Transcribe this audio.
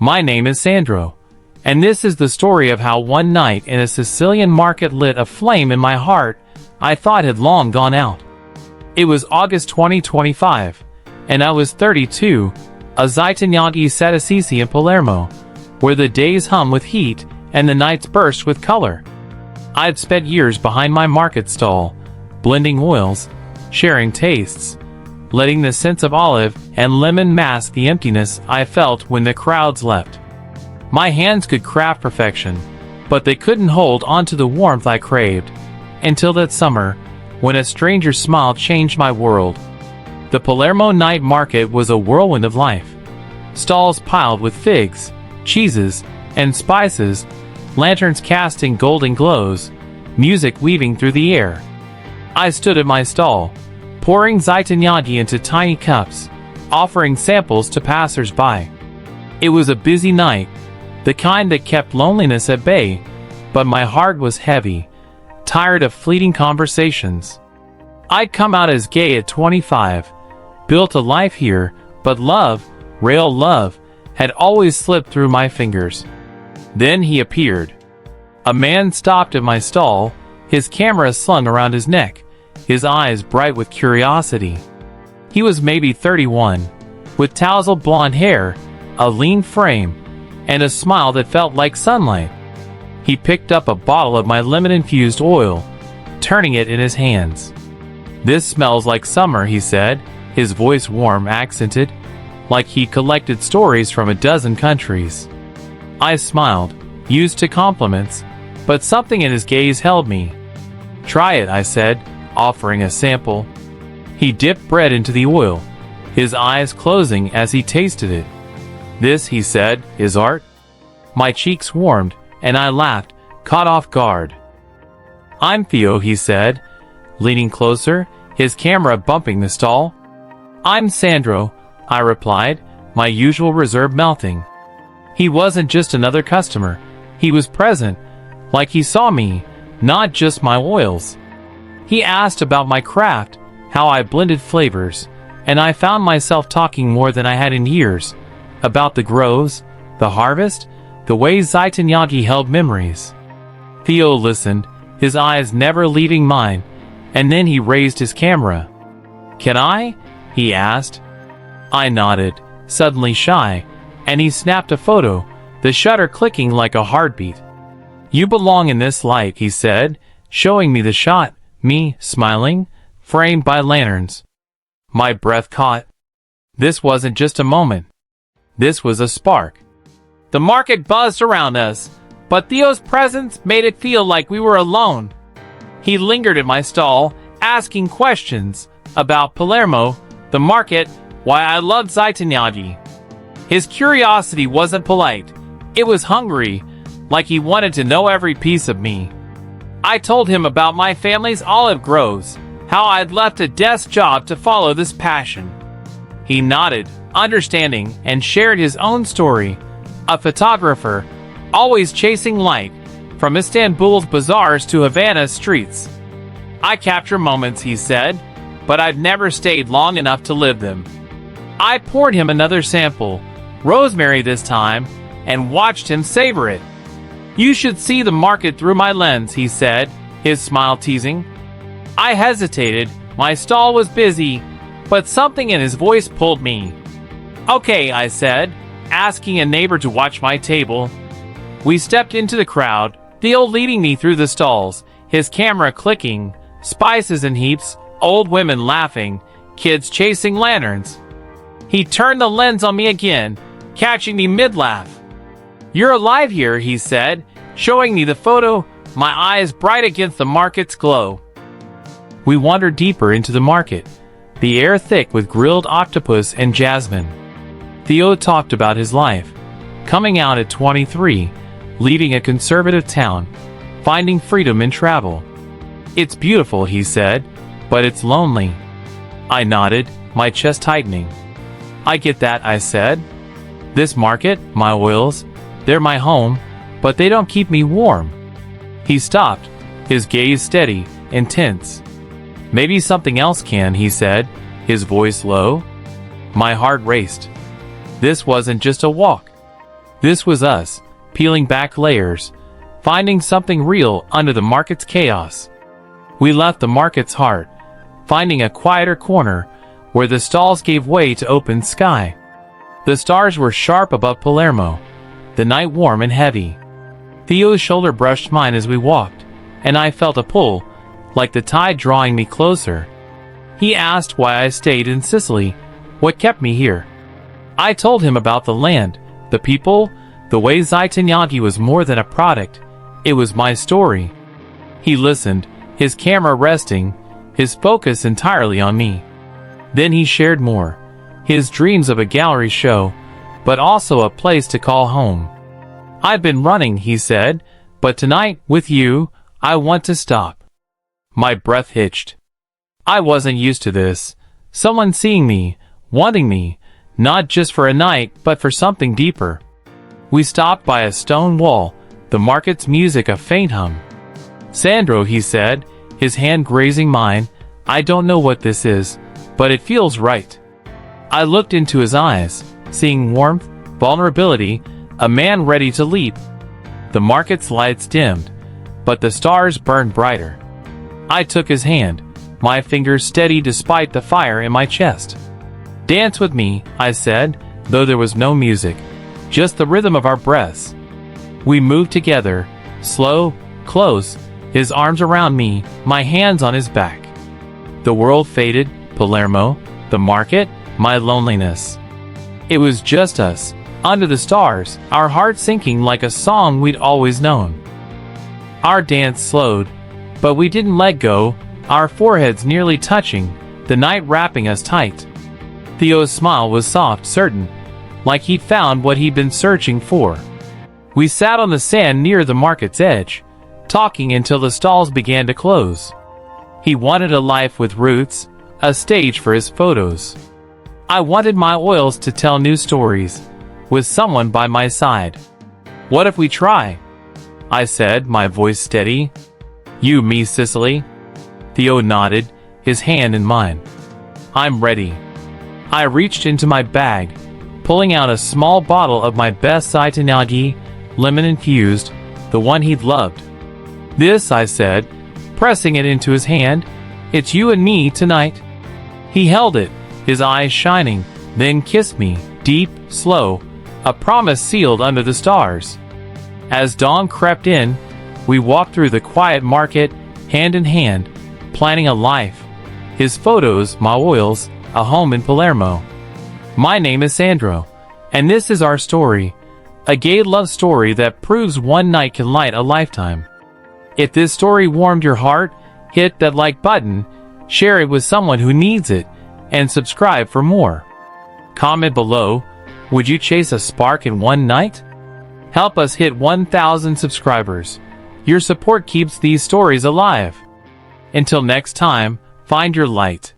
My name is Sandro, and this is the story of how one night in a Sicilian market lit a flame in my heart I thought had long gone out. It was August 2025, and I was 32, a zeytinyağı set Sicily in Palermo, where the days hum with heat and the nights burst with color. I'd spent years behind my market stall, blending oils, sharing tastes, letting the scents of olive and lemon mask the emptiness I felt when the crowds left. My hands could craft perfection, but they couldn't hold onto the warmth I craved, until that summer, when a stranger's smile changed my world. The Palermo night market was a whirlwind of life. Stalls piled with figs, cheeses, and spices, lanterns casting golden glows, music weaving through the air. I stood at my stall, pouring zeytinyağı into tiny cups, offering samples to passers-by. It was a busy night, the kind that kept loneliness at bay, but my heart was heavy, tired of fleeting conversations. I'd come out as gay at 25, built a life here, but love, real love, had always slipped through my fingers. Then he appeared. A man stopped at my stall, his camera slung around his neck, his eyes bright with curiosity. He was maybe 31, with tousled blonde hair, a lean frame, and a smile that felt like sunlight. He picked up a bottle of my lemon-infused oil, turning it in his hands. "This smells like summer," he said, his voice warm, accented, like he collected stories from a dozen countries. I smiled, used to compliments, but something in his gaze held me. "Try it," I said, offering a sample. He dipped bread into the oil, his eyes closing as he tasted it. "This," he said, "is art." My cheeks warmed, and I laughed, caught off guard. "I'm Theo," he said, leaning closer, his camera bumping the stall. "I'm Sandro," I replied, my usual reserve melting. He wasn't just another customer. He was present, like he saw me, not just my oils. He asked about my craft, how I blended flavors, and I found myself talking more than I had in years, about the groves, the harvest, the way zeytinyağı held memories. Theo listened, his eyes never leaving mine, and then he raised his camera. "Can I?" he asked. I nodded, suddenly shy, and he snapped a photo, the shutter clicking like a heartbeat. "You belong in this light," he said, showing me the shot, me, smiling, framed by lanterns. My breath caught. This wasn't just a moment. This was a spark. The market buzzed around us, but Theo's presence made it feel like we were alone. He lingered at my stall, asking questions about Palermo, the market, why I loved zeytinyağı. His curiosity wasn't polite. It was hungry, like he wanted to know every piece of me. I told him about my family's olive groves, how I'd left a desk job to follow this passion. He nodded, understanding, and shared his own story. A photographer, always chasing light, from Istanbul's bazaars to Havana's streets. "I capture moments," he said, "but I've never stayed long enough to live them." I poured him another sample, rosemary this time, and watched him savor it. "You should see the market through my lens," he said, his smile teasing. I hesitated. My stall was busy, but something in his voice pulled me. "Okay," I said, asking a neighbor to watch my table. We stepped into the crowd, Theo leading me through the stalls, his camera clicking, spices in heaps, old women laughing, kids chasing lanterns. He turned the lens on me again, catching me mid-laugh. "You're alive here," he said, showing me the photo, my eyes bright against the market's glow. We wandered deeper into the market, the air thick with grilled octopus and jasmine. Theo talked about his life, coming out at 23, leaving a conservative town, finding freedom in travel. "It's beautiful," he said, "but it's lonely." I nodded, my chest tightening. "I get that," I said. "This market, my oils, they're my home, but they don't keep me warm." He stopped, his gaze steady, intense. "Maybe something else can," he said, his voice low. My heart raced. This wasn't just a walk. This was us, peeling back layers, finding something real under the market's chaos. We left the market's heart, finding a quieter corner where the stalls gave way to open sky. The stars were sharp above Palermo, the night warm and heavy. Theo's shoulder brushed mine as we walked, and I felt a pull, like the tide drawing me closer. He asked why I stayed in Sicily, what kept me here. I told him about the land, the people, the way zeytinyağı was more than a product. It was my story. He listened, his camera resting, his focus entirely on me. Then he shared more, his dreams of a gallery show, but also a place to call home. I've been running, he said, but tonight, with you, I want to stop. My breath hitched. I wasn't used to this. Someone seeing me, wanting me, not just for a night, but for something deeper. We stopped by a stone wall, the market's music a faint hum. Sandro, he said, his hand grazing mine, I don't know what this is, but it feels right. I looked into his eyes, seeing warmth, vulnerability, a man ready to leap. The market's lights dimmed, but the stars burned brighter. I took his hand, my fingers steady despite the fire in my chest. Dance with me, I said, though there was no music, just the rhythm of our breaths. We moved together, slow, close, his arms around me, my hands on his back. The world faded, Palermo, the market, my loneliness. It was just us, under the stars, our hearts sinking like a song we'd always known. Our dance slowed, but we didn't let go, our foreheads nearly touching, the night wrapping us tight. Theo's smile was soft, certain, like he'd found what he'd been searching for. We sat on the sand near the market's edge, talking until the stalls began to close. He wanted a life with roots, a stage for his photos. I wanted my oils to tell new stories, with someone by my side. What if we try? I said, my voice steady. You, me, Sicily? Theo nodded, his hand in mine. I'm ready. I reached into my bag, pulling out a small bottle of my best zeytinyağı, lemon-infused, the one he'd loved. This, I said, pressing it into his hand, it's you and me tonight. He held it, his eyes shining, then kissed me, deep, slow, a promise sealed under the stars. As dawn crept in, we walked through the quiet market, hand in hand, planning a life. His photos, my oils, a home in Palermo. My name is Sandro, and this is our story, a gay love story that proves one night can light a lifetime. If this story warmed your heart, hit that like button, share it with someone who needs it, and subscribe for more. Comment below, would you chase a spark in one night? Help us hit 1,000 subscribers. Your support keeps these stories alive. Until next time, find your light.